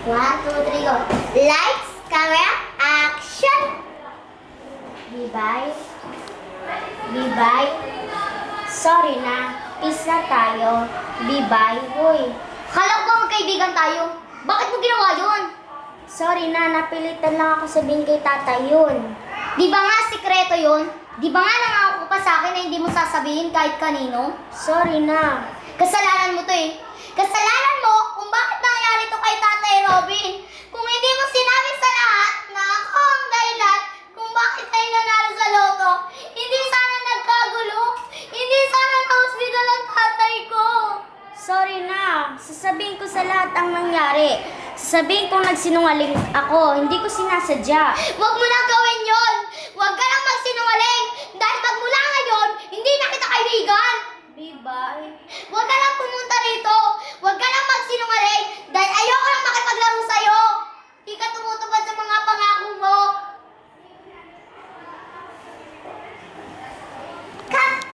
1, 2, 3, go. Lights, camera, action! Bibay. Bibay. Sorry na. Peace na tayo. Bibay. Hoy. Kala ko magkaibigan tayo. Bakit mo ginawa yun? Sorry na. Napilitan lang ako sabihin kay tatay yun. Di ba nga sikreto yun? Di ba nga nangako ka pa sa akin na hindi mo sasabihin kahit kanino? Sorry na. Kasalanan mo to eh. Kasalanan mo kung bakit nangyari to kay Tatay Robin. Kung hindi mo sinabi sa lahat na ako ang dahilan kung bakit tayo nanalo sa loto, hindi sana nagkagulo. Hindi sana na-hospital ang tatay ko. Sorry na. Sasabihin ko sa lahat ang nangyari. Sasabihin kong nagsinungaling ako. Hindi ko sinasadya. Huwag mo na gawin yon. Huwag ka lang magsinungaling. Dahil magmula ngayon, hindi na kita kaibigan. Bye-bye. Huwag ka lang pumunta rito. Huwag ka lang magsinungaling. Dahil ayoko lang makipaglaban